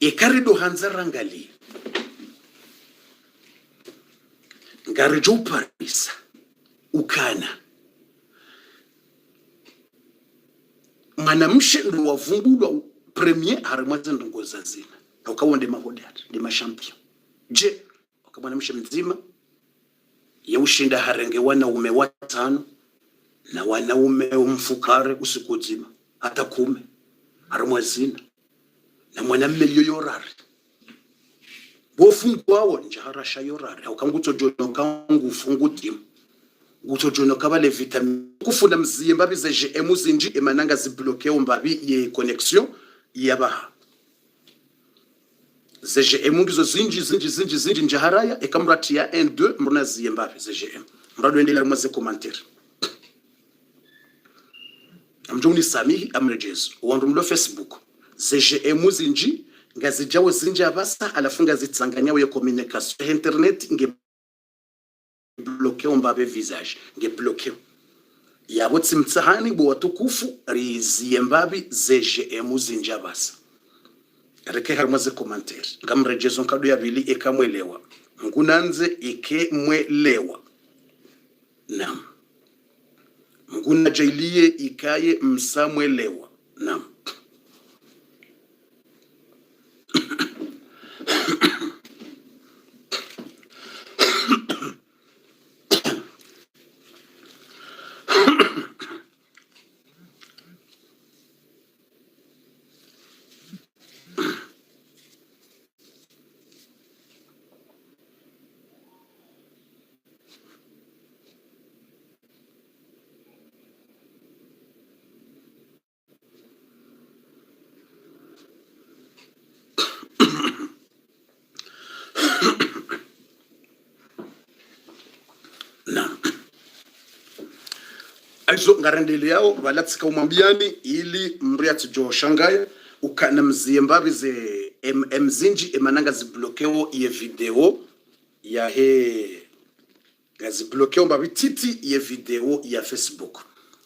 ekarido hanzarangali ngarijo Paris ukana mwanamshe ndo wavumbulwa premier harimwaza ndongoza zina ukawonde mahodari de machampion je ukamwanamshe mzima yaushinda harenge wanaume watano na wanaume umfukare usiku nzima hata 10 harimwazina na mwanamme yoyorari bofungwawo njahara shayorari ukangutojono kangufunguti ngutojono kabale vitamin kufuna mzimba bize GM zinji emananga zibloquer umbabi ye connexion yabaha ZGM ngizo zinji njaharaya ekamrati ya 1 2 mruna ziyembabi ZGM mrado endelea mwaze commentaire amjuni samihi amrejezo wandumlo Facebook ZGM zinji ngazijawo zinji abasa alafunga zitsanganya ya communication internet nge bloquer umbabe visage nge bloquer yabo tsimtsahani bo watukufu riziyembabi ZGM zinji abasa reke harmaze commentaire ngamrejezo nkado ya bili ekamwelewa ngunanze ekemwelewa nam nguna jailie ikaye msamwelewa nam aizo ngarendele yao valatsika umambiani ili mriati jo shangaya ukana mziyembabi ze mzinji emananga ziblokeo ye video ya he gaziblokeo mbabi titi ye video ya Facebook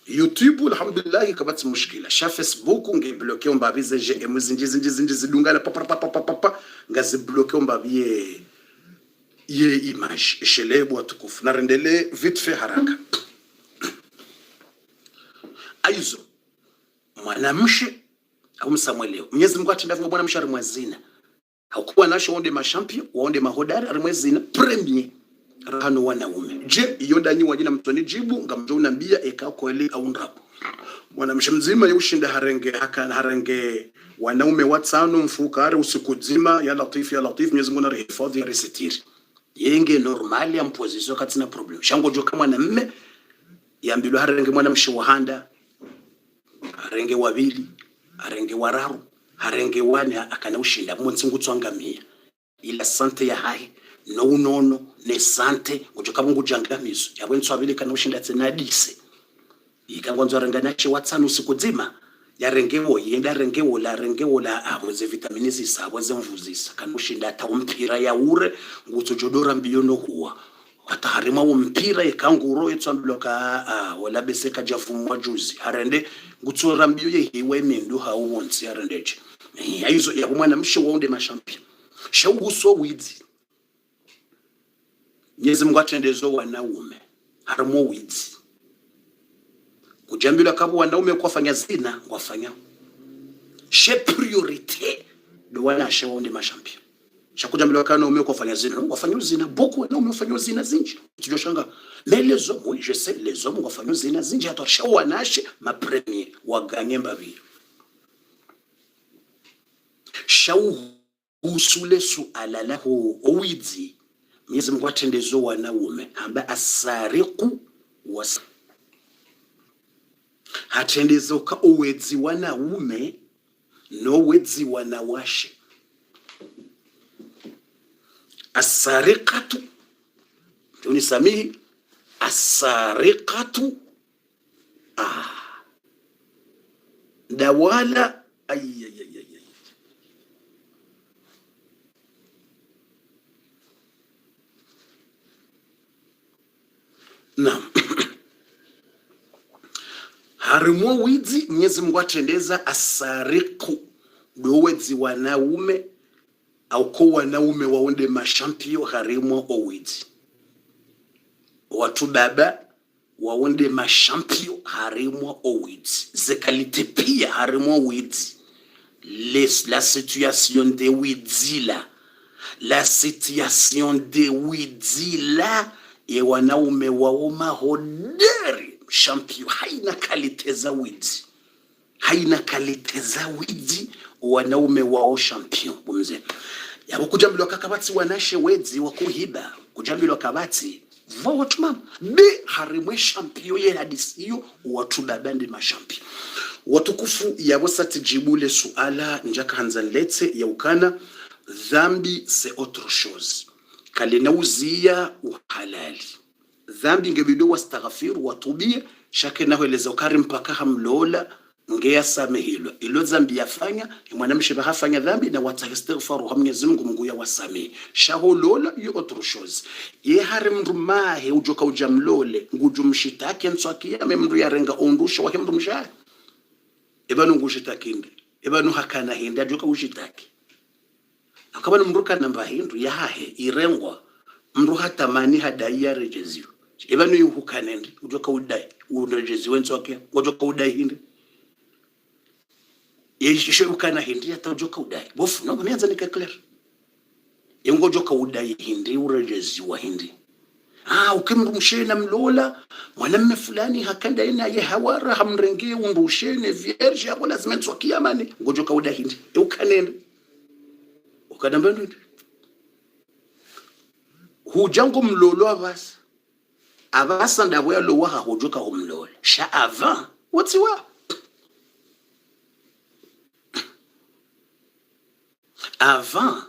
YouTube alhamdulillah kabati mushkila sha Facebook ngeblokeo mbabi ze GM zinji zidungana papa ngaziblokeo mbabi ye image shelebu atukufu narendele vite fait haraka aizo mwanamshe au msamweleo Mwenyezi Mungu atendavyo bwana mshari mwazina hakuwa nasho onde machampion waonde mahodari arimwezina premier rahano wanaume je yondanyi wajina mtoni jibu ngamjona mbia ekakwele au ndapo mwanamshe mzima yushinda harenge wanaume watano mfukare usiku nzima ya latif Mwenyezi Mungu arihifadhi arisitiri yenge normali ya mposition katina problem shango jo kama na mme yambilo harenge mwanamshe wahanda harenge wabili harenge wararu harenge wane akana ushinda mutsi ngutswangamia ila sante ya hai no unono ne sante ujoka mungu jangamizo yabwentswa abili kana ushinda tsenadise ikangwanzo ranganache watsanu usiku yarengewo yenda rengewo la amweze vitamini zisabwe zemvuzisa kana ushinda ta umpira ya ure ngutsojodora mbiyono huwa ataharima umpira ekanguro etsambloka wala beseka jafumwa juzi harende ngutsora mbiyo yehiwe mindu hawonsi harendeje yayizo yakumwana mshe waonde machampion shawuso widzi Mwenyezi Mungu atendezo wanaume harimo widzi kujambila kabo wanaume kwafanya zina wafanya she priority do wana shaonde machampion shakujambila kana ume kwafanya zina wafanya zina boko wanaume wafanya zina zinji tujoshanga les hommes oui je sais les hommes wafanya zina zinji hata shawanashe ma premier waganye mbabi shau usule suala lahu owidzi Mwenyezi Mungu atendezo wanaume amba asariqu was hatendezo ka owedzi wanaume no wedzi wanawashe asariqatu tunisamihi asariqatu dawala Naam. Harimo widzi Mwenyezi Mungu atendeza asariku do wedzi wanaume au kwa wanaume waonde mashampio harimo owidi watu baba waonde mashampio harimo owidi zekalite pia harimo owidi la situation de widi la situation de widi ye wanaume waoma hodari shampio haina kalite za widi wanaume wao champion bumze yabo kujambilwa kakabati wanashe wedzi wakuhiba kujambilwa kabati vo watu mama be harimwe champion ye hadisiyo watu babande mashampion watukufu yabo sati jibule suala njaka hanzanlete ya ukana dhambi c'est autre chose kalina uzia uhalali dhambi ngebido wastaghfiru watubie shake naho eleza ukari mpaka hamlola ngeya samehilwa ilo dhambi yafanya mwanamshe bahafanya dhambi na watastaghfaru Mwenyezi Mungu ya wasamehe shaho lola yo autre chose ye harim rumahe ujoka ujamlole ngujumshitake nswakia memndu yarenga ondusha wake mndu mshaya ebanu ngushitakinde ebanu hakana hinda ajoka ushitake akabana mruka namba hindu yahe irengwa mndu hatamani hadai ya rejeziwa ebanu yuhukanende ujoka udai urejeziwa nswakia ujoka udai hindi yeshukana hindi atajoka udai bofu no mianza nikakler yengojoka udai hindi urejeziwa hindi ukimrumshena mlola mwanamme fulani hakanda ina ye hawara hamrengie umrushene vierge hapo lazima nswakia mani ngojoka udai hindi ukanende ukadamba ndi hujango mlolo abasa ndabo yalo waha hujoka umlola sha avant what's wa avant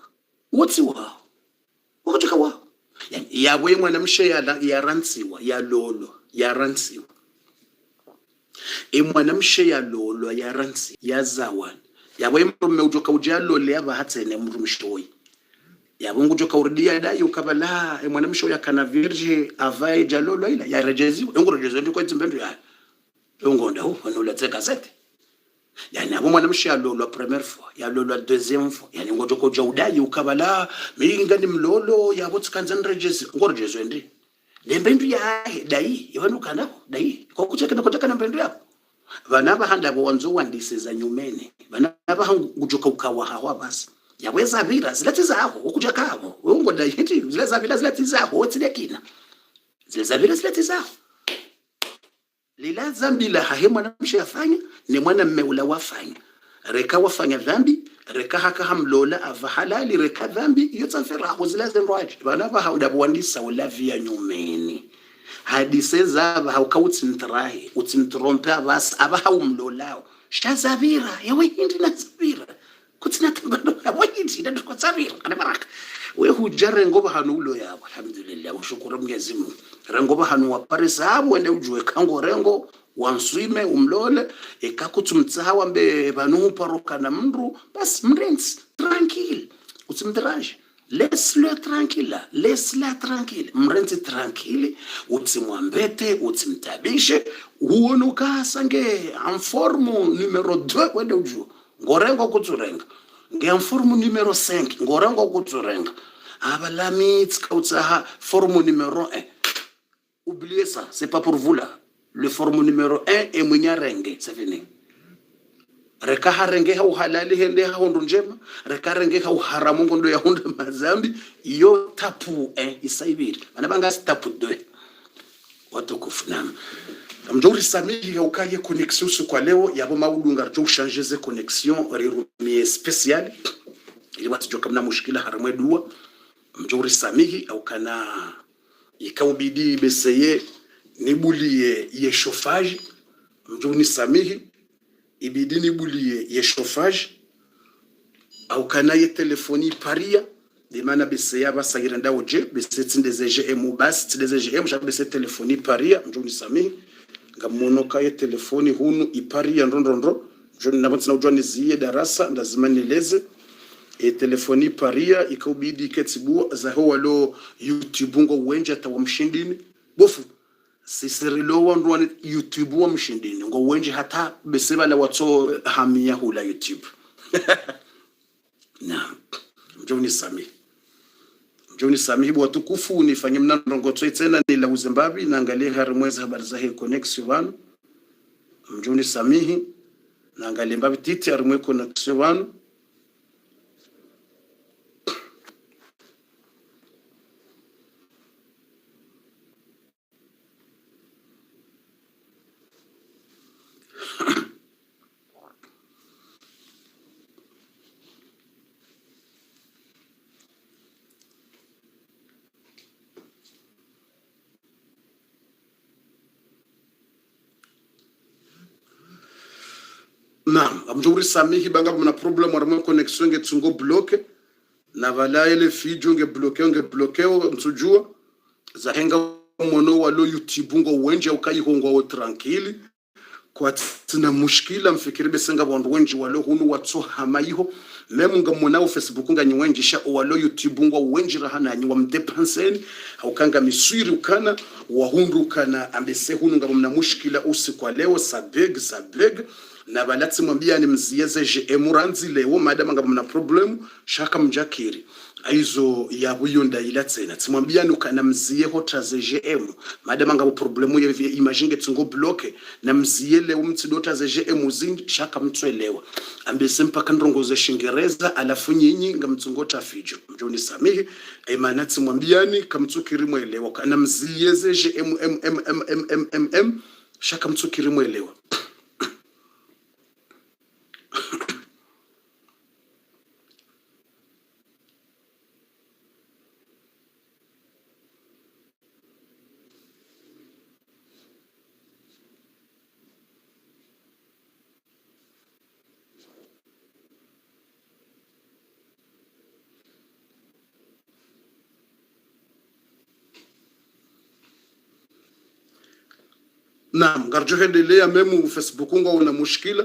what's wa hujoka wa yabo mwanamshe ya rantsiwa ya lolo ya rantsiwa mwanamshe ya lolo ya rantsiwa ya zawani yabo mrume ujoka ujalo le aba hatsene mrumshtoyi yabo ngujoka urdia dai ukabala mwanamshe ya kana virge avae jalolo ila ya rejeziwa ngorejezo ndiko tsimbendo ya ngonda ho anola tsekazete yani abo mwanamshe ya lolo première fois ya lolo deuxième fois yani ngojoka ujudai ukabala minga ni mlolo yabo tsikanza rejezo ngorejezo ndi lembendu ya dai yabanuka nako dai kwa kucheka na mbendo yako vana bahanda bo wanzo wandiseza nyumene vana bahangujoka ukawa hawa basi yaweza vira zilati zako ukuja kabo wewe dai hiti zilati zako otsilekina zilazavira zilati zako lila dhambi la hahe mwanamshe afanya ni mwanamme ula wafanya reka wafanya dhambi reka haka hamlola ava halali reka dhambi yotsafira kuzilazwe rwaje vana bahauda bwandisa ula via nyumeni hadise zaba haukawutsintrahe utsintrompe abas abahawumlolao shazavira yawe hindi nazavira kutsina tambano yawe hindi ndikotsavira kana baraka we hujare ngoba hanulo yabo alhamdulillah ushukuru Mwenyezi Mungu rengoba hanu waparisa abo wende ujwe kango rengo wanswime umlole ekakutsumtsawa mbe banu paroka na mndu bas mrensi tranquille utsimdraje laisse-le tranquille, laisse-la tranquille. Mrenzi tranquille, utsimwambete, utsimtabishe, uonuka sange en forme numéro 2 wende uju. Ngorengo kutsurenga. Nge en forme numéro 5, ngorengo kutsurenga. Abalami tskautsaha forme numéro 1. Oubliez ça, c'est pas pour vous là. Le forme numéro 1 est munyarenge, c'est fini. Reka harenge ha uhalali hende ha hondo njema reka harenge ha uharamu ngondo ya hondo mazambi yo tapu isaibiri anabanga tapu 2 watukufu nam mjuri samili ya ukaye connexion kwa leo yabo maulunga rjo changer ze connexion rirumie spécial ili watu joka mna mushkila haramwe dua mjuri samili au kana ikaubidi beseye nibulie ye chauffage mjuri samili ibidini bulie ye chauffage au kanaye telefoni paria de mana beseya basagiranda oje besetsi ndezeje emubas tdezeje emsha bese telefoni paria njuni sami ngamonoka ye telefoni hunu iparia ndondondro njuni nabantsina ujwani ziye darasa ndazimaneleze telefoni paria ikubidi ketsibu za howalo YouTube ngo wenje atawamshindini bofu sisirilo wandu YouTube wa mshindini ngo wenje hata beseba la watso hamia hula YouTube na mjoni samihi watukufu nifanye mnanrongo tena ni la uzembabi naangalia harimwezi habari za hii connection wanu mjoni samihi naangalia mbabi titi harimwe connection wanu Naam, amjuri samihi banga mna problem wa connection nge tsungo bloke na vala ile video nge bloke mtujua za henga mono wa lo YouTube ngo wenje ukai hongo wa tranquille kwa tina mushkila mfikiri besenga bondu wenje wa lo hunu watso hamaiho memu nga mona Facebook nga nywenje sha wa lo YouTube ngo wenje rahana nyi wa mdepenseni haukanga miswiri ukana wa hundu kana ambese hunu nga mna mushkila usi kwa leo sabeg na balati mwambia ni mzieze GM ranzi leo madama nga mna problem shaka mjakiri aizo ya huyo ndaila tena timwambia nukana mzie hota ze GM madama nga problemu ya imagine tungo bloke na mzie leo mtidota ze GM zingi shaka mtuelewa ambese mpaka ndrongoze shingereza alafu nyinyi nga mtungota fijo mjoni samihi imanati mwambiani kamtukiri mwelewa kana mzie ze GM shaka mtukiri mwelewa Naam, garjo hendelea memu Facebook ngo una mushkila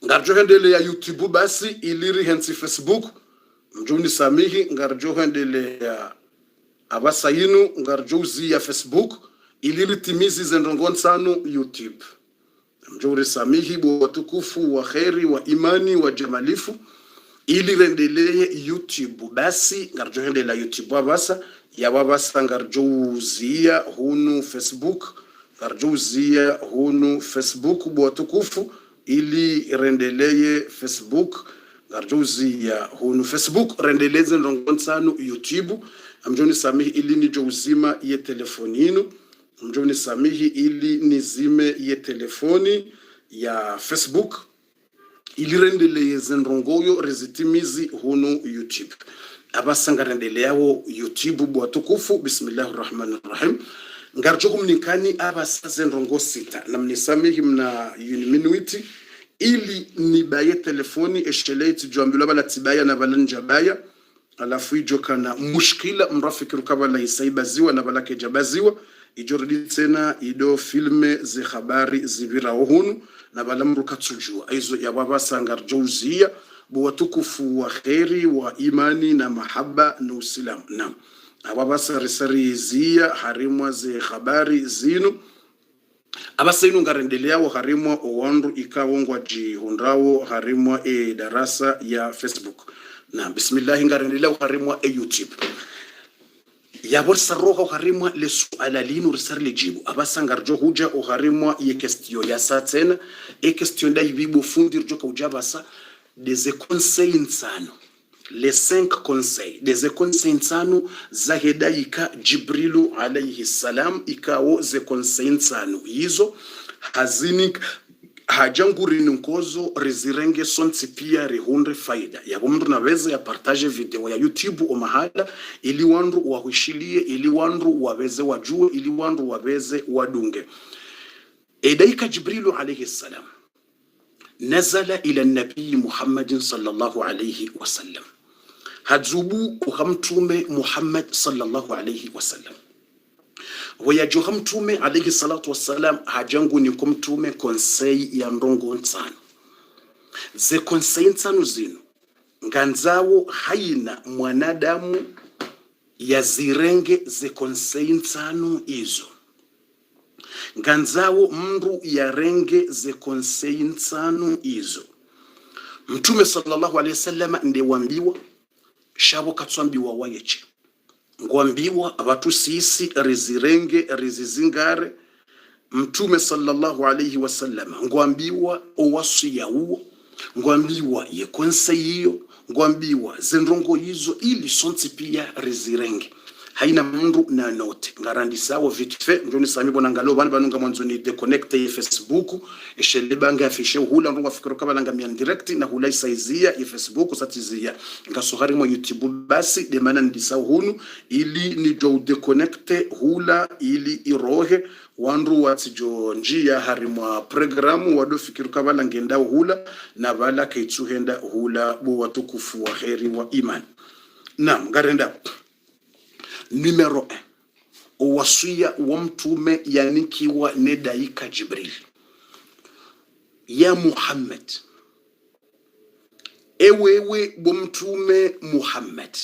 ngarjo hendele ya YouTube basi iliri hensi Facebook mjuni samihi ngarjo hendele ya abasayinu ngarjo uzi ya Facebook iliri timizi zendongon sanu YouTube mjuri samihi watukufu wa kheri wa imani wa jamalifu iliri hendele YouTube basi ngarjo hendele ya YouTube wabasa ya wabasa ngarjo uzi ya hunu Facebook ngarjo uzi ya hunu Facebook watukufu ili rendeleye Facebook garjuzi ya hunu Facebook rendeleze ndongonsanu YouTube amjoni samihi ili nijo uzima ye telefoninu amjoni samihi ili nizime ye telefoni ya Facebook ili rendeleye zendrongoyo rezitimizi hunu YouTube abasanga rendeleyawo YouTube bwatukufu bismillahirrahmanirrahim ngarjokum nikani abasa zendrongo sita na mnisamihi mna minuiti ili nibaye telefoni esheleti juambilo bala tibaya na bala njabaya alafu ijo kana mushkila mrafikiru kabala isaibaziwa na bala kejabaziwa ijoridi tena ido filme zi habari zibira ohunu na bala mruka tujua aizo ya wabasa ngarjouzia buwatukufu wa kheri wa imani na mahaba na usilamu na ababasa risari zia harimwa ze habari zinu abasayinu ngarendelea harimwa owandu ikawongwa jihundrawo harimwa darasa ya Facebook na bismillah ngarendelea harimwa YouTube ya borsa roho harimwa le suala linu risari lejibu abasa ngarjo huja o harimwa ye question ya satena question da yibibu fundir joka ujabasa des conseils insano les 5 conseils des conseils insano zahedaika Jibrilu alayhi salam ikawo ze conseils insano hizo hazini hajanguri nkozo rezirenge sonti pia rehunde faida ya mtu naweza ya partage video ya YouTube o mahala ili wandu wahishilie ili wandu waweze wajue ili wandu waweze wadunge edaika Jibrilu alayhi salam nazala ila nabii Muhammad sallallahu alayhi wasallam hadzubu uhamtume Muhammad sallallahu alayhi wasallam wayajoha mtume alayhi salatu wassalam hajangu ni kumtume konsei ya ndongo nsano ze konsei nsano zinu nganzawo haina mwanadamu ya zirenge ze konsei nsano izo nganzawo mndu ya renge ze konsei nsano izo. Mtume sallallahu alayhi wasallam ndi wambiwa shabo katswambiwa wayeche ngwambiwa abatu sisi rizirenge rizizingare. Mtume sallallahu alayhi wasallam ngwambiwa owasiya uwo ngwambiwa yekonse hiyo ngwambiwa zendrongo hizo ili sonti pia rizirenge haina mndu na note ngarandi sawa vitfe njoni sami bona ngalo bana banunga mwanzo ni deconnecte Facebook eshele banga afishe hula ndongo fikiro kabalanga mi direct na hula isaizia ya Facebook satizia ngasohari mo YouTube basi de mana ndisa hunu ili ni jo deconnecte hula ili irohe wandu watijo njia harimwa programu wado fikiro kabalanga ndao hula na bala kaitsuhenda hula bo watukufu wa kheri wa iman. Naam garenda Numero 1 uwasuya wa mtume yanikiwa nedaika Jibril ya Muhammad ewewe bomtume Muhammad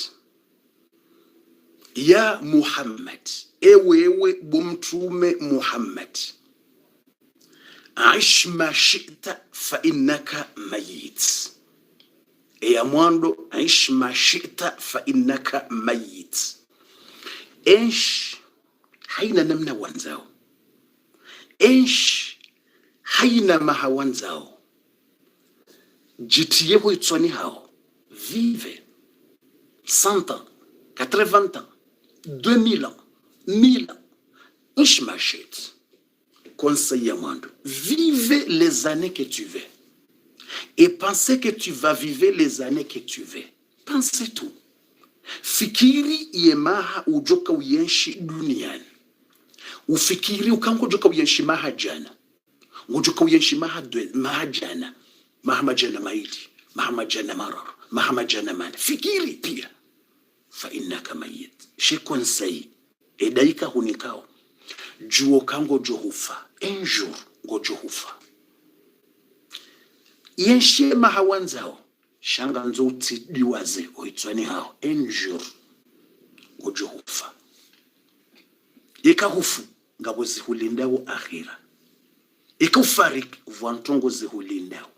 ya Muhammad ewewe bomtume Muhammad aish ma shi'ta fa innaka mayit ya mwando aish ma shi'ta fa innaka mayit. Ensh haina namna wanzao, ensh haina maha wanzao, jitiyeho itsoni hao, vive 100 ans, 80 ans, 2000 ans, 1000 ans, ensh machette, conseil à moi, vive les années que tu veux, et pensez que tu vas vivre les années que tu veux, pensez tout. Fikiri yemaha ujoka uyenshi duniani. Ufikiri ukango ujoka uyenshi maha jana. Ujoka uyenshi maha jana. Maha jana maili. Maha jana marar. Maha jana mani. Fikiri pia. Fa innaka mayit. Shekonsei. Edaika hunikao. Juo kango johufa. Enjour gojohufa. Yenshi maha wanzao. Shanga nzoti diwaze oitswani hao enjur gojohufa ikahufu ngabo zihulindawo akhira ikufarik vantongo zihulindawo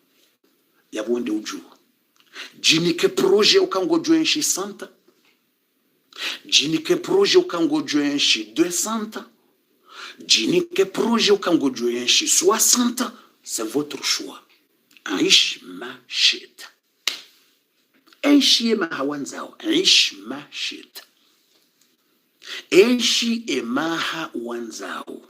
yabonde ujuwa jinike proje ukangojoenshi 100 jinike proje ukangojoenshi 200 jinike proje ukangojoenshi 60 c'est votre choix. Aish ma shita enshi ema wanzao aish ma shita enshi emaha wanzao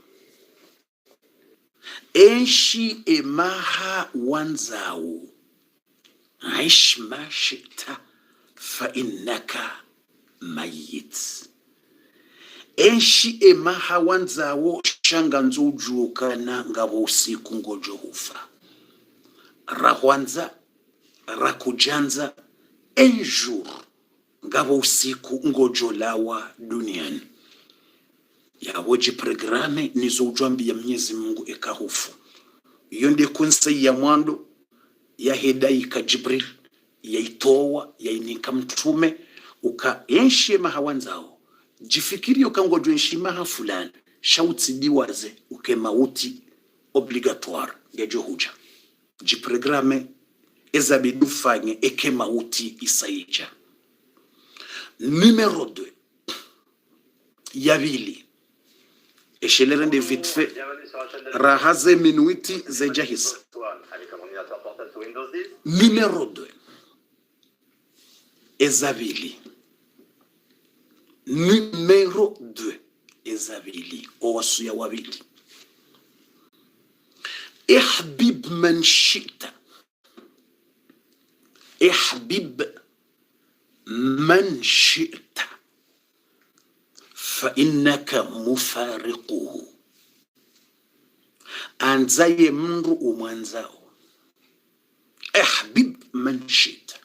enshi emaha wanzao aish ma shita fa innaka mayit. Enshi emaha wanzao shanga nzujukana ngabo usiku ngojo hufa rahwanza rakujanza enjour ngabo usiku ngojo lawa duniani yawoji programe nizo ujambi ya Mwenyezi Mungu ekahufu iyo ndi kunsi ya mwando ya hedaika Jibril ya itowa ya inika mtume uka enshi mahawanzao jifikiri ukangojo enshi maha fulani shauti diwaze uke mauti obligatoire ya johuja jiprograme ezabidu fanye eke mauti isaija. Numero 2 yabili eshelerende vite fait rahaze minuiti zejahisa. Numero 2 ezabili. Numero 2 ezabili owasuya wabili. Ihbib man shita. Ihbib man shita fa innaka mufariquhu. Anzaye mndu umwanzao. Ihbib man shita.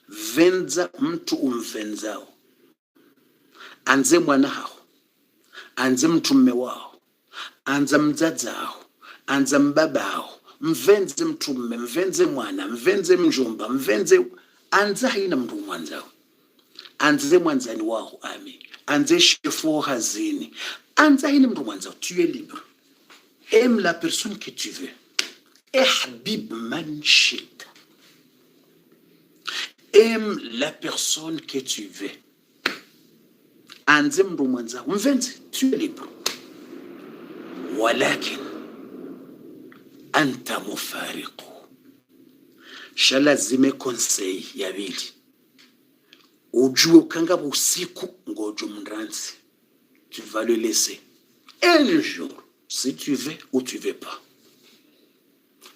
Venza mtu umvenzao. Anze mwana hao. anze mtume wao, anza mzadzao, anza mbabao, mvenze mtume, mvenze mwana, mvenze mjomba, mvenze anza haina mtu mwanzao, anze mwanzani wao, ami anze chefo hazini, anza haina mtu mwanzao. Tu es libre, aime la personne que tu veux, habib man shita, aime la personne que tu veux, anze mtu mwanzao, mvenze, tu es libre. ولكن أنت مفارق. Shalazime konsei ya bili ujue ukanga usiku ngojo mranzi, tu vas le laisser un jour si tu veux ou tu veux pas.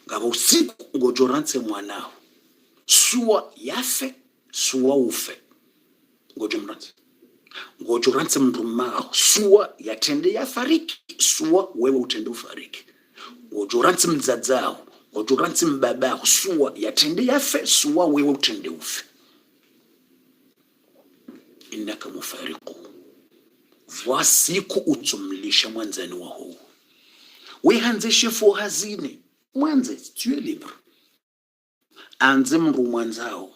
Ngaba usiku ngojo ranze mwanao, suwa yafe suwa ufe, ngojo mranzi, ngojo ranze mndumao, suwa yatende ya fariki suwa wewe utende ufariki. Ngojo ranze mzadzao, ngojo ranze mbabao, suwa yatende yafe suwa wewe utende ufe. Innaka mufariqu. Voici ku utumlisha mwanzani wa huu. We hanze shefo hazini. Mwanze, tu es libre. Anze mru mwanzao.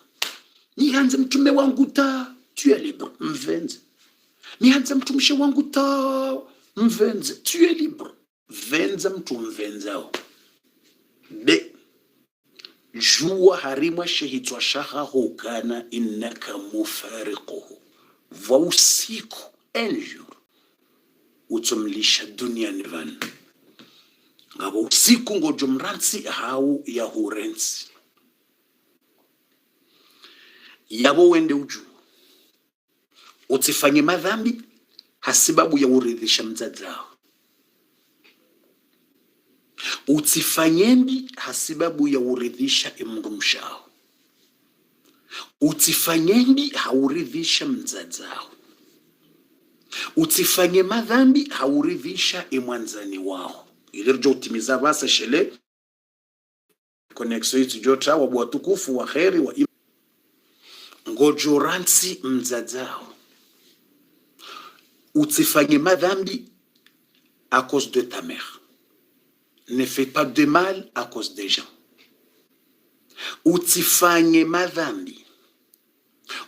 Ni hanze mtume wangu ta, tu es libre. Mvenze. Ni hanze mtumishe wangu ta, mvenze. Tu es libre. Venza mtu mvenzao. Be. Jua harima shehitwa shaha hukana innaka mufariquhu. Va usiku un jour utumlisha duniani van. Ngabo usiku ngojo mranzi hau ya hurenzi. Yabo wende uju. Utifanye madhambi hasibabu ya uridhisha mzadzao. Utifanyembi hasibabu ya uridhisha imrumshao. Utifanyembi hauridhisha mzadzao. Utifanye madhambi hauridhisha imwanzani wao. Ilirjo utimiza basa shele konexo itu jota wabu watukufu wa kheri wa ngojo ransi mzadzao. Utifanye madhambi à cause de ta mère. Ne fais pas de mal à cause des gens. Utifanye madhambi,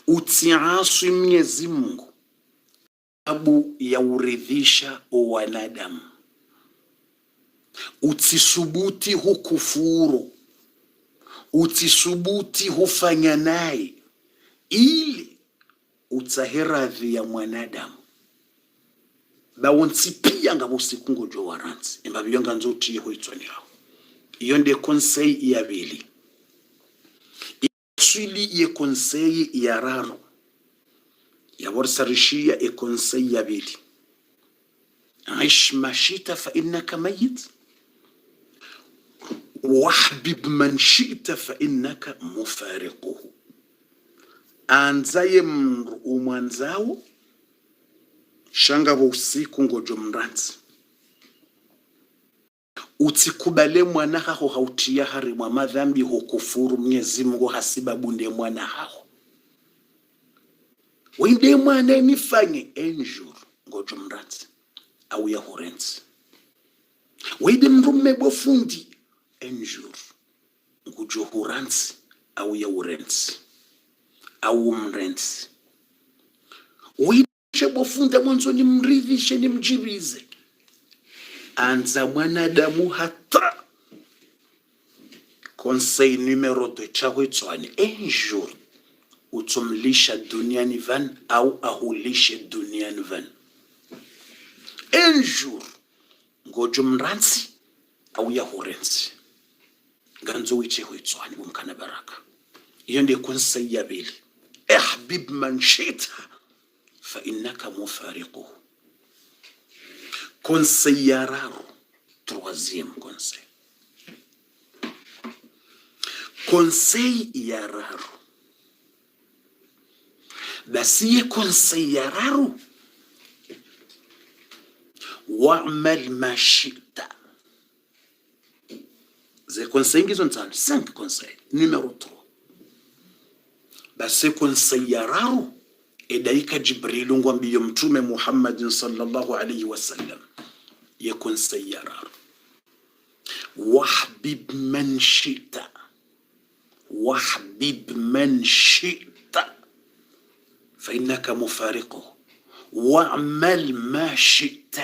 utiasi Mwenyezi Mungu sababu ya uridhisha wanadamu. Utisubuti hukufuru, utisubuti hufanya naye ili utaheradhi ya mwanadamu. Bawonsi pia ngabo sikungo jo waranzi imbabiyo nganzo tiye hoitwani hao. Iyo nde konsei ya bili. Swili ye konsei ya raro. Ya warsarishia ye konsei ya bili. Aish mashita fa innaka mayit. Wahbib man shita fa innaka mufariquhu. Anzaye umwanzao shanga wa usiku ngojo mranzi. Utikubale mwana hao hautia harimwa madhambi hukufuru Mwenyezi Mungu hasibabu nde mwana hao. Wende mwana nifanye enjur ngojo mranzi au ya hurenzi. Wende mrume bofundi enjur ngojo huranzi au ya urenzi au mrenzi. Wende bofunda mwanzo ni mridhishe ni mjirize. Anza mwanadamu hata conseil numero 2 chawe tswani un jour utumlisha duniani van au ahulishe duniani van. Un jour ngojo mranzi au ya hurenzi ganzo wiche huitswani bumkana baraka. Iyo ndiye conseil ya bili. Habib man shita fa innaka mufariquhu. Conseil ya raro, troisième conseil. Conseil ya raro. Basi ye conseil ya raro. Wa'mal ma shita. Ze conseil ngizo ntano, 5 conseils. Numéro 3. Basi conseil ya raro. edaika Jibril ngwambiyo mtume Muhammad sallallahu alayhi wasallam yakun sayyara wahbib man shita فإنك مفارقه واعمل ما شئت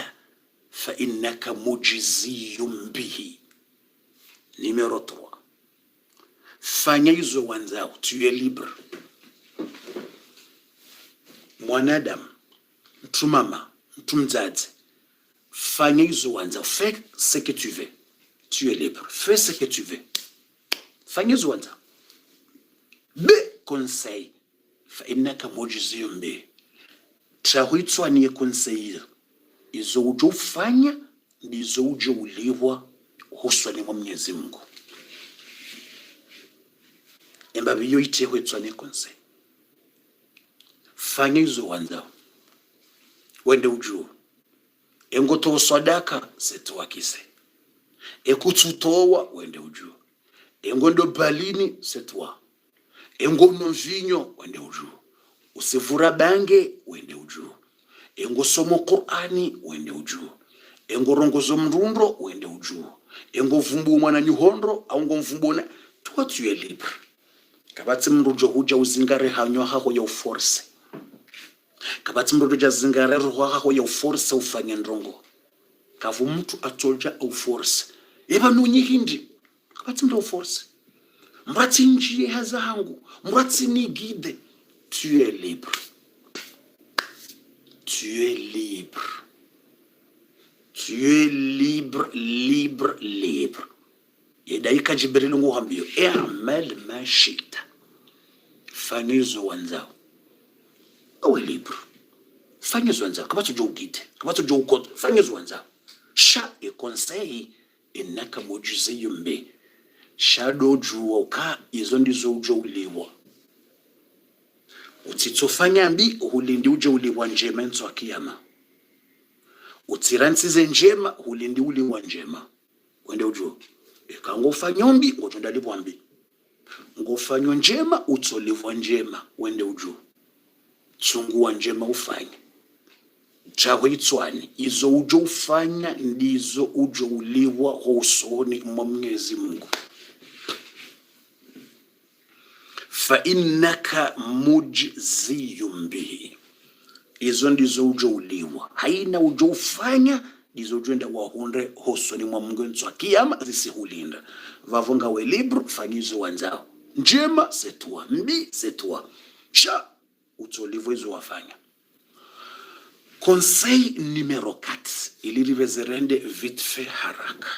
فإنك مجزي به. Numéro 3, fanya hizo wanzao, tu es libre. Mwanadamu, mtu mama, mtu mzazi, fanya hizo wanzao, fais ce que tu veux, tu es libre, fais ce que tu veux, fanya hizo wanzao. B, conseil, fa innaka mujziyun bi, tahuitwa ni conseil izo ujofanya ndizo ujouliwa huswani mwa Mwenyezi Mungu. Emba biyo itehwetwa ni conseil, fanya hizo wanzao, wende ujuu engoto sadaka setwakise ekututowa wende ujuu engondo balini setwa engono mvinyo wende ujuu usivura bange wende ujuu engosomo Qur'ani wende ujuu engorongozo mrundo wende ujuu engovumbu mwana nyuhondro au ngomvumbu na toi tu es libre. Kabati mrujo huja uzingare hanyo haho ya uforce, kabati mrujo jazingare roho haho ya uforce ufanye ndrongo kavu mtu atolja uforce eba nunyi hindi kabati mrujo uforce mrati njie haza hangu mrati ni guide. Tu es libre, tu es libre, tu es libre, libre, libre. Yedaika Jibril nguhambiyo i'mal ma shita, fanya hizo wanzao, awe libre, fanya hizo wanzao, kabatu jo guide, kabatu jo code, fanya hizo wanzao. Sha e conseil innaka mujziyun bi, shado juwa ka izo ndizo ujo uliwa utitofanya mbi hulindi ujo uliwa njema nso akiyama, utiransize njema hulindi uliwa njema wende ujo eka ngofanya mbi ngotondalibwa mbi ngofanya njema utolivwa njema wende ujo chunguwa njema ufanye chawe itswani izo ujo ufanya ndizo ujo uliwa hosoni mwa Mwenyezi Mungu. Fa innaka mujziyun bihi, izo ndizo ujo uliwa, haina ujo ufanya ndizo ujo enda wahonde hosoni mwa Mungu nso kiyama zisihulinda. Vavonga we libre, fanyizo wanzao njema c'est toi, mbi c'est toi, sha utolivo izo wafanya. Conseil numéro 4, ili rivezerende vite fait haraka.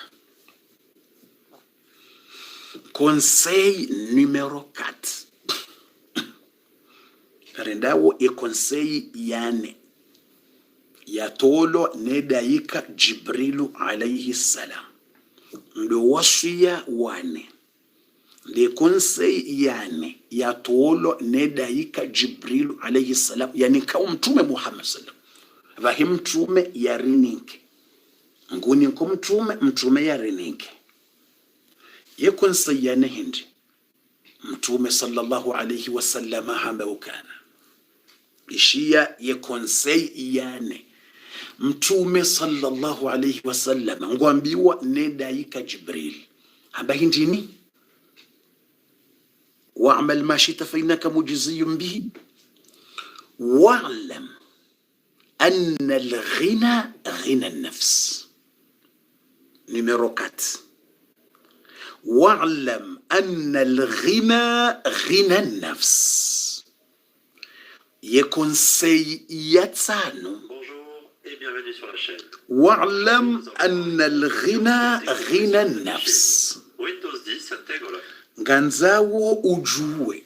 Conseil numéro 4, rendawo e conseil yane ya tolo nedaika Jibrilu alayhi salam ndo wasiya wane le conseil yane ya tolo nedaika Jibrilu alayhi salam, yani kwa mtume Muhammad sallam vahi mtume yarinike nguni ko mtume yarinike ye conseil yane hindi mtume sallallahu alayhi wasallam hamba ukana ishia ye conseil yane mtume sallallahu alayhi wasallam ngwambiwa nedaika Jibril hamba hindini wa'mal ma shita fa innaka mujziyun bihi wa'lam anna al-ghina ghina an-nafs. Numéro 4, wa'lam anna al-ghina ghina an-nafs. Ye conseil yatsano. Bonjour et bienvenue sur la chaîne. Wa'lam anna al-ghina ghina an-nafs. Windows 10 intègre la nganzawo ujue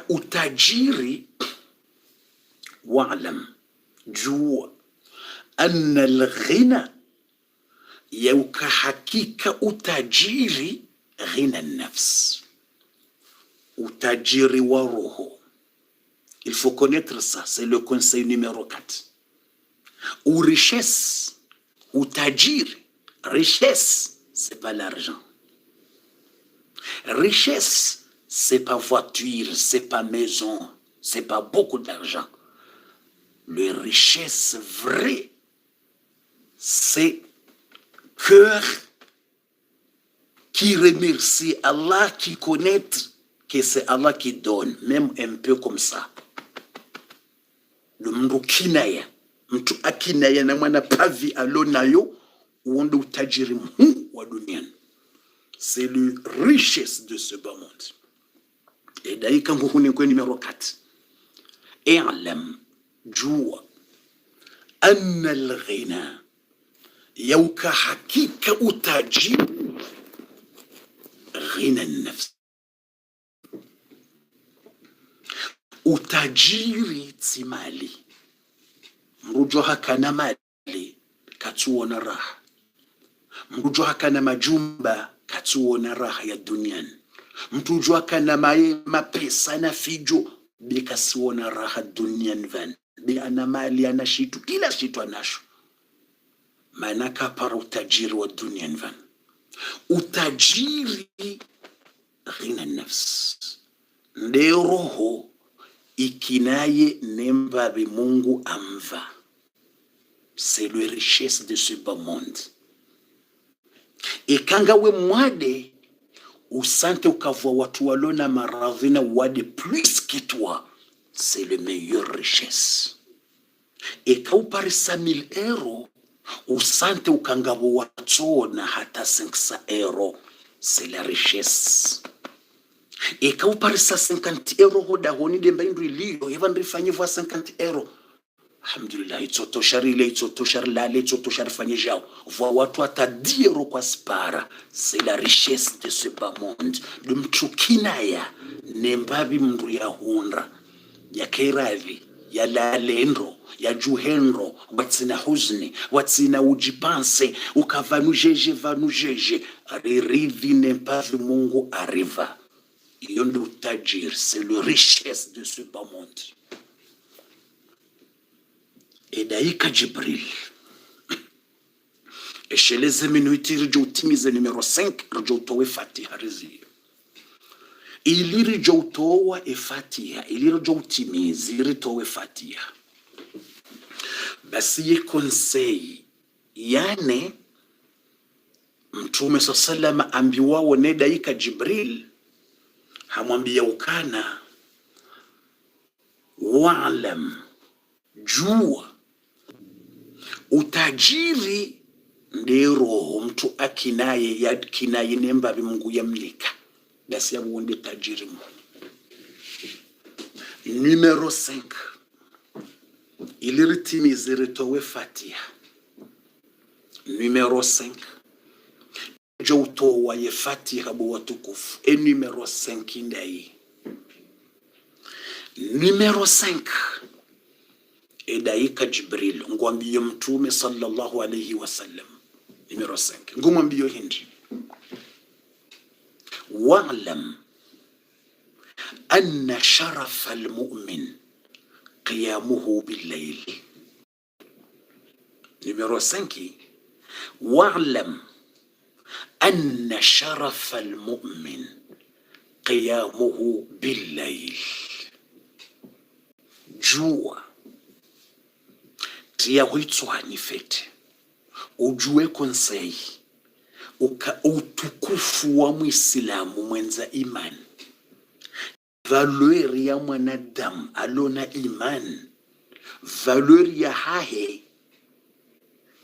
utajiri. Wa'lam jua anna al-ghina yauka hakika utajiri ghina nafs, utajiri wa roho. Il faut connaître ça, c'est le conseil numéro 4. Ou richesse, utajiri, richesse, c'est pas l'argent. Richesse, c'est pas voiture, c'est pas maison, c'est pas beaucoup d'argent. Les richesses vraies, c'est cœur qui remercie Allah, qui connaît que c'est Allah qui donne, même un peu comme ça. Le mtu kinaya, mtu akinaya na mwana pavi alonayo, uonde utajiri mkuu wa duniani. C'est la richesse de ce bas monde. Et d'ailleurs, quand vous connaissez le numéro 4, اعلم جوا أن الغنى يوك حقيقة أتاجير غنى النفس. Utajiri si mali. Mrujo hakana mali katuona raha. Mrujo hakana majumba katuona raha ya duniani. Mrujo hakana mapesa na fijo bikasiona raha duniani van. Bi ana mali ana shitu kila shitu anasho. Manaka para utajiri wa duniani van. Utajiri ghina nafs. Nde roho ikinaye nemba be Mungu amva. C'est la richesse de ce bas monde. Et kanga we mwade usante ukavua watu walona maradhina wade plus que toi, c'est le meilleur richesse. Et kaupari 5,000 euros usante ukangabo watu na hata 500 euros, c'est la richesse. Et quand vous parlez de 50 euros, vous avez dit que vous avez fait 50 euros. Alhamdulillah, il faut shari le, il faut shari la, il faut shari fanye jao. Voir toi ta 10 euros kwa spara, c'est la richesse de ce bas monde. De mchukinaya, nembabi mru ya hundra, ya keiravi, ya lalendro, ya juhenro, watsina huzni, watsina ujipanse, ukavanu jeje, aririvi nembabi Mungu arriva. Yondo tajir, c'est la richesse de ce bas monde. Et d'ailleurs, Jibril. Et chez les éminuités, le numéro 5, Rjotowe Fatiha Rezi. Il y Rjotowa et Fatiha. Il y Rjotimiz, il Rjotowe Fatiha. Basi ye conseil. Yane, Mtume sallallahu ambiwa wone daika Jibril. Hamwambia ukana wa'lam jua utajiri ndi roho mtu akinaye ya kinaye nemba Mungu yamlika basi yabuonde tajiri mu. Numéro 5 iliritimize ritowe Fatiha. Numéro 5 Jouto wa ye Fatiha bo watukufu. Et numéro 5 indai. Numéro 5 Edaika Jibril ngwambiyo Mtume sallallahu alayhi wa sallam. Numéro 5 ngumwambiyo hindi. Wa'lam anna sharafa al-mu'min qiyamuhu bil-layl. Numéro 5 wa'lam أن شرف المؤمن قيامه بالليل. Jua tia huitsuhani fete ujue konsei utukufu wa Muislamu mwenza imani, valeur ya mwanadamu alona imani, valeur ya hahe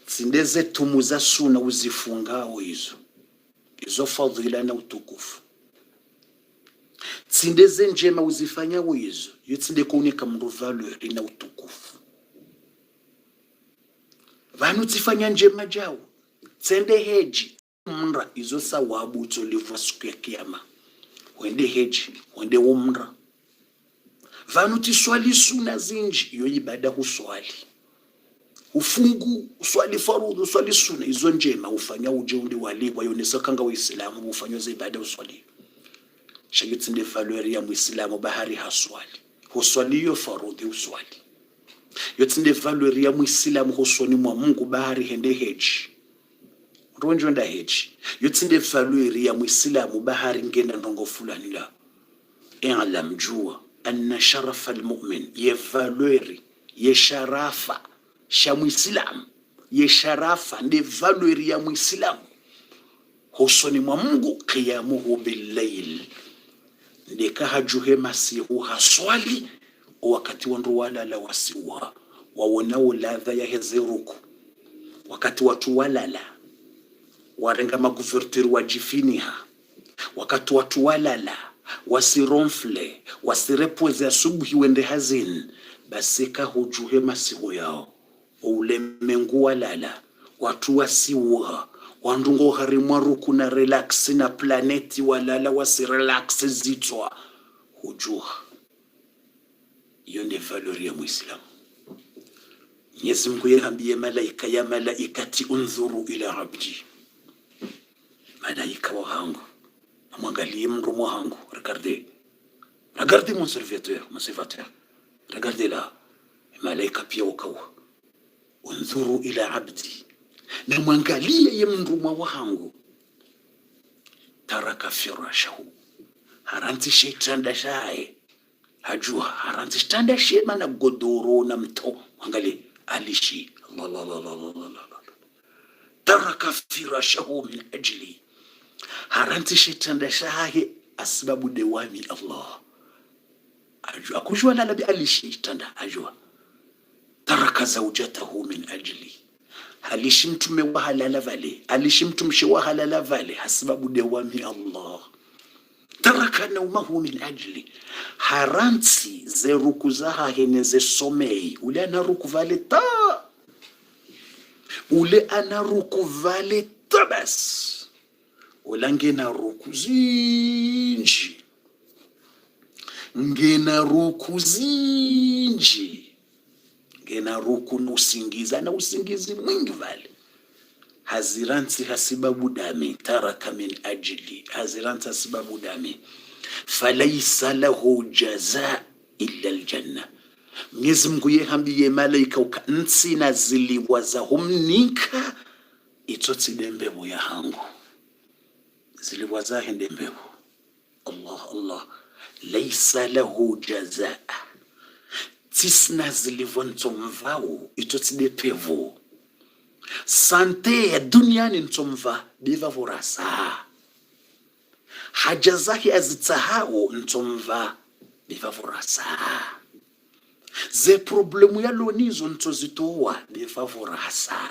sindeze tumuza suna uzifungao izo fadhila na utukufu. Tsindeze njema uzifanya wizo yotsinde kuoneka mndu valeur na utukufu. Vanu tifanya njema jao tsende heji umra izo sawabu utolivwa siku ya kiyama. Wende heji, wende umra. Vanu tiswali suna zinji iyo ibada huswali. Ufungu uswali farudhu uswali sunna izo njema ufanya uje undi waligwa yonesa kanga Waislamu ufanya za ibada uswali. Shagitsinde valeur ya Muislamu bahari haswali. Uswali yo farudhu uswali. Yotsinde valeur ya Muislamu husoni mwa Mungu bahari hende heji. Ronjo nda heji. Yotsinde valeur ya Muislamu bahari ngenda ndongo fulani la. E'alam jua anna sharafa almu'min ye valeur ye sharafa sha muislam ye sharafa ndi valeur ya muislam husoni mwa Mungu qiyamuhu billayl ndika hajuhe masihu haswali wakati wandu walala wasiwa wawonao ladha ya hezeruku wakati watu walala warenga maguverturi wajifiniha wakati watu walala wasironfle wasirepoze asubuhi wende hazin basika hujuhe masihu yao ulemengu walala watu wasiwa wandungo harimwa ruku na relax na planeti walala wasirelax zitwa hujuha. Iyo ni valeur ya muislamu. Mwenyezi Mungu yaambie malaika ya malaikati unzuru ila abdi, malaika wangu amwangalie mrumo wangu, regardez mon serviteur, regardez là, malaika pia wakawa unzuru ila abdi, na mwangalie ye mrumo wangu, taraka firashahu, haranti shaitanda shae hajua haranti shitanda shema na godoro na mto angalie alishi Allah taraka firashahu min ajli haranti shitanda shahe asbabu dewami Allah ajua kujua la bi alishi shitanda ajua taraka zawjatahu min ajli alishi mtume wa halala vale alishi mtumshi wa halala vale hasbabu dewami Allah taraka naumahu min ajli haranti ze ruku zaha hene ze somei ule ana ruku vale ta ule ana ruku vale tabas ule ngena ruku zinji ngena ruku nusingiza na usingizi mwingi vale haziranti hasibabu dami taraka min ajli haziranti hasibabu dami falaysa lahu jazaa illa aljanna. Mwenyezi Mungu yehambiye malaika ukansi na ziliwaza humnika itoti dembebu ya hangu ziliwaza hendembebu Allah laysa lahu jazaa tisna zilivonto mvao itoti depevu sante ya duniani ntomva biva vorasa haja zake azitsahao ntomva biva vorasa ze problemu ya lonizo ntozitoa biva vorasa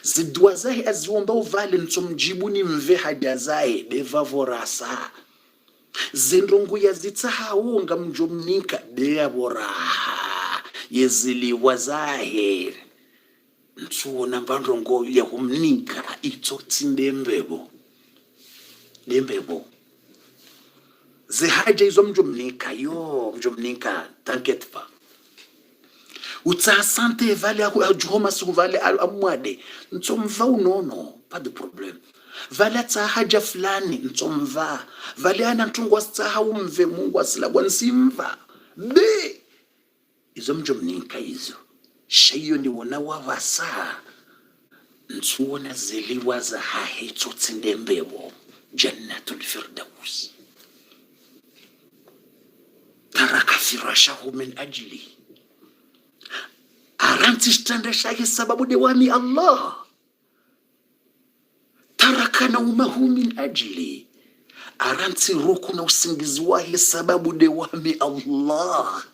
zidua zake aziomba uvale ntomjibu ni mve haja zae biva vorasa zendongo ya zitsahao ngamjomnika bia voraha yeziliwa zahe ntuona mbandongo ya humnika itoti ndembebo zihaja izo mjomnika t'inquiète pas utsa sante vale ajuhoma su vale amwade ntomva unono pas de problème vale tsa haja fulani ntomva vale ana ntungwa tsa umve Mungu asilabwa nsimva be izo mjomnika izo shayo ni wona wavasa nsuona ziliwaza hahitso tsindembebo jannatul firdaus taraka firashahu min ajli aranti standa shake sababu dewami Allah taraka naumahu min ajli aranti ruku na usingizi wahi sababu dewami Allah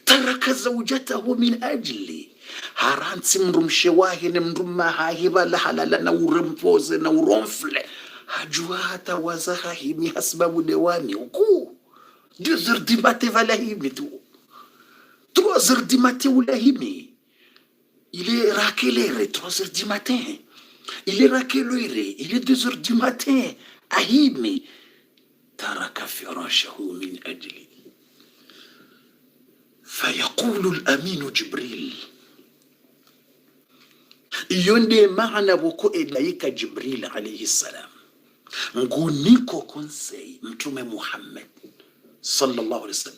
taraka zawjatahu min ajli haranti mrumshe wahi ni mrumma hahiba la halala na urempoze na uronfle hajua hata wazaha himi hasbabu dewani uku 2h du matin vala himi tu 3h du matin ula himi il est raquelere 3h du matin il est raquelere il est 2h du matin ahimi taraka firashahu min ajli فيقول الأمين جبريل يوندي معنا بكو إليك جبريل عليه السلام نقولنيكو كونسي متومي محمد صلى الله عليه وسلم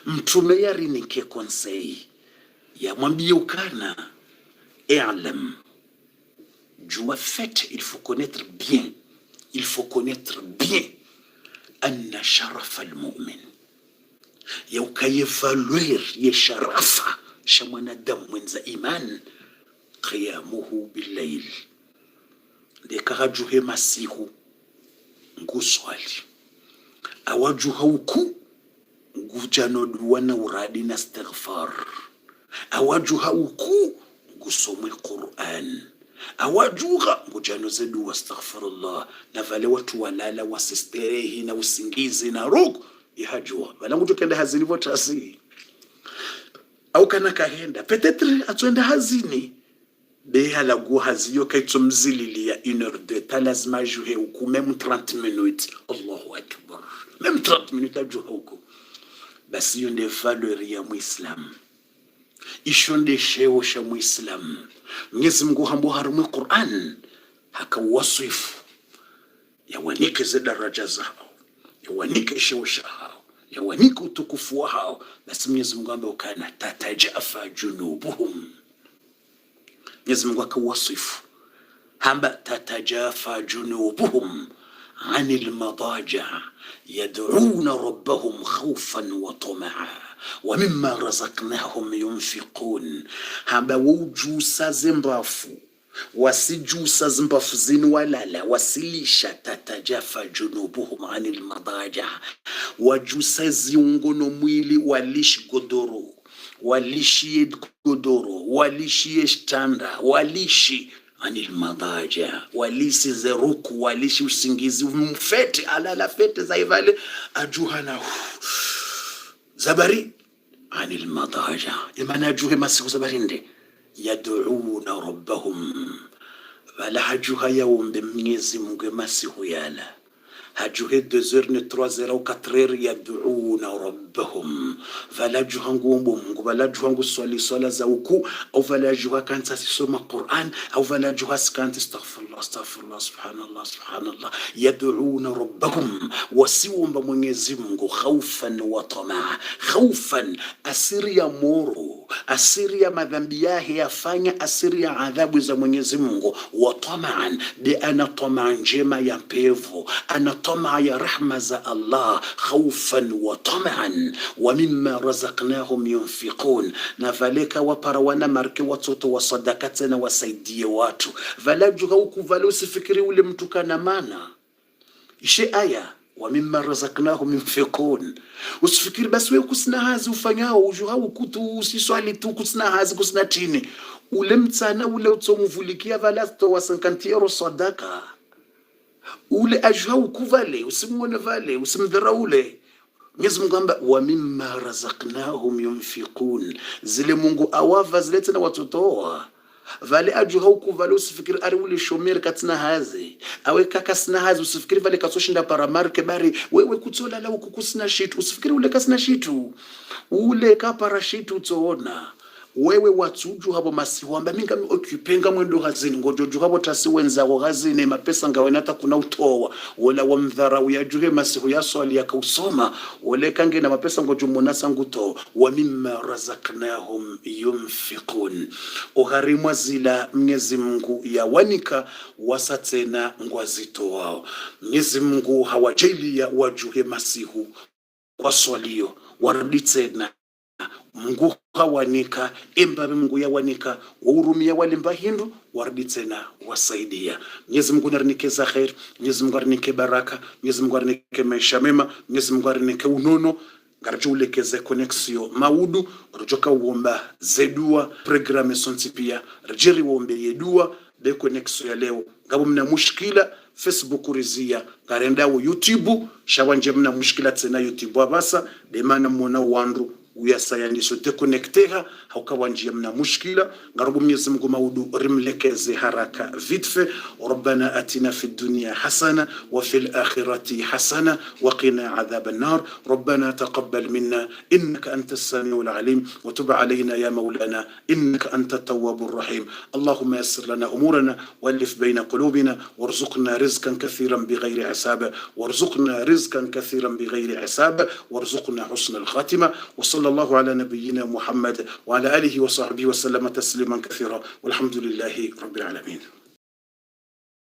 متومي يرينيكي كونسي يا مبيو كان اعلم جو fait il faut connaître bien أن شرف المؤمن ya ukayevaluer ye sharafa sha mwanadamu mwenza iman qiyamuhu billail ndekarajuhe masihu nguswali awajuha uku ngujanoduwa na uradi na istighfar awajuha uku ngusomwe Qur'an awajuha ngujano zedu wa astaghfirullah na vale watu walala wasisterehi na usingizi na ruku ihajua wala ngujo kenda hazini votasi au kana kahenda peut-être atwenda hazini be halagu haziyo kaitso mzililia 1h2 talazma juhe uku même 30 minutes Allahu akbar même 30 minutes ajuha uku basi yonde valeur ya muislam ishonde sheo sha muislam Mwenyezi Mungu hambo harumu Qur'an hakawasifu yawanike za daraja zao yawanike sheo shao yawanike utukufu wao basi Mwenyezi Mungu ambaye kana tatajafa junubuhum Mwenyezi Mungu akawasifu hamba tatajafa junubuhum anil madaja yad'una rabbahum khawfan wa tama'a ومما رزقناهم ينفقون hamba wujusa zimbafu wasijusa zimbafu zinu walala wasilisha tatajafa junubuhum anil madaja wajusa ziungono mwili walishi godoro walishi godoro walishi shtanda walishi anil madaja walisi zeruku walishi usingizi mfete alala fete zaivale ajuhana zabari anil madaja imana juhe masiku zabarinde yad'una rabbahum wala hajuha yaumbe Mwenyezi Mungu masiku yala hajuhe 2h ne 3h au 4h yad'una rabbahum wala juha ngombo Mungu wala juha nguswali swala za uku au wala juha kansa soma Qur'an au wala juha skanta astaghfirullah subhanallah yad'una rabbahum wasiomba Mwenyezi Mungu khawfan wa tamaa khawfan asiri ya moro asiri ya madhambi yake yafanya asiri ya adhabu za Mwenyezi Mungu wa tamaan de ana tamaa njema ya pevo ana tamaa ya rahma za Allah khawfan wa tamaan wa mimma razaqnahum yunfiqun na valeka waparawana marke watoto wa sadakati na wasaidie watu valajuka huku vale usifikiri ule mtu kana mana ishe aya wa mimma razaqnahum yunfiqun usifikiri basi wewe kusina hazi ufanyao ujuha ukutu usiswali tu kusina hazi kusina chini ule mtsana ule utomuvulikia vala to 50 euro sadaka ule ajuha ukuvale usimwone vale usimdharaule Mwenyezi Mungu amba wa mimma razaqnahum yunfiqun zile Mungu awava zile tena watotoa vale ajuha huku vale usifikiri ari ule shomeri katina hazi awe kaka sina hazi usifikiri vale kasoshinda paramarke bari wewe kutola la huku kusina shitu usifikiri ule kasina shitu ule kapara shitu toona wewe watuju habo masiwamba minga mi occupanga mwendo hazini ngojoju habo tasi wenza hazini mapesa ngawe nata kuna utowa wala wamdhara uyajuhe masihu ya swali ya kausoma wale kange na mapesa ngoju monasa nguto wa mimma razaqnahum yunfiqun uharimwa zila Mwenyezi Mungu ya wanika wasatena ngwazito wao Mwenyezi Mungu hawajalia wajuhe masihu kwa swalio waruditena Mungu hawanika emba Mungu yawanika urumia walimba hindu waruditena wasaidia Mwenyezi Mungu narinike khair Mwenyezi Mungu arinike baraka Mwenyezi Mungu arinike maisha mema Mwenyezi Mungu arinike unono ngarjulekeze connexion maudu rojoka uomba zedua programme sonti pia rjeri uombe yedua de connexion ya leo ngabo mna mushkila Facebook rizia garenda YouTube shawanje mna mushkila tena YouTube abasa de mana mona wandu uyasayani sote connecteha haukawanjia mna mushkila ngarubu Mwenyezi Mungu maudu rimlekeze haraka vitfe rabbana atina fid dunya hasana wa fil akhirati hasana wa qina adhaban nar rabbana taqabbal minna innaka antas samiul alim wa tub alayna ya maulana innaka antat tawwabur rahim allahumma yassir lana umurana walif bayna qulubina warzuqna rizqan kathiran bighayri hisab warzuqna rizqan kathiran bighayri hisab warzuqna husna al khatima wa الله على نبينا محمد وعلى آله وصحبه وسلم تسليما كثيرا والحمد لله رب العالمين.